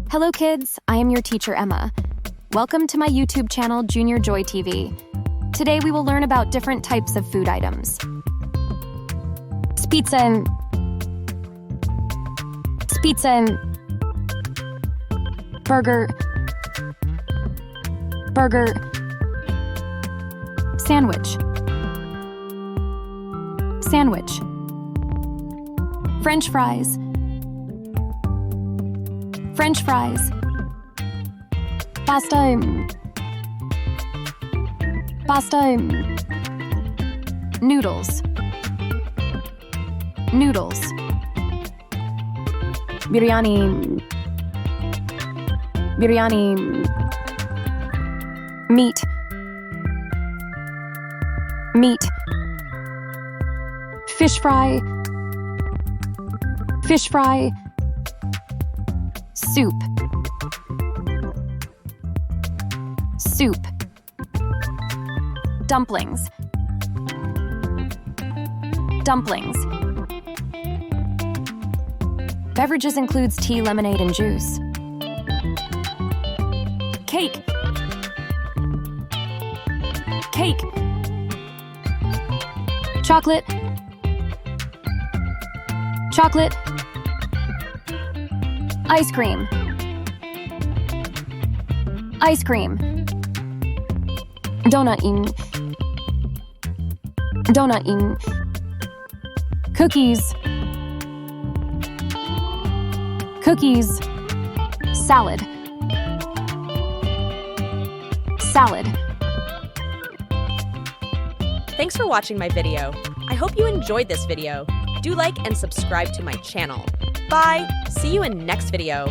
Hello kids, I am your teacher Emma. Welcome to my YouTube channel Junior Joy TV. Today we will learn about different types of food items. Pizza and burger, sandwich, French fries, pasta, noodles, biryani, meat, fish fry, soup, dumplings, Beverages includes tea, lemonade, and juice. Cake, chocolate, ice cream, donut, cookies, salad. Thanks for watching my video. I hope you enjoyed this video. Do like and subscribe to my channel. Bye! See you in next video.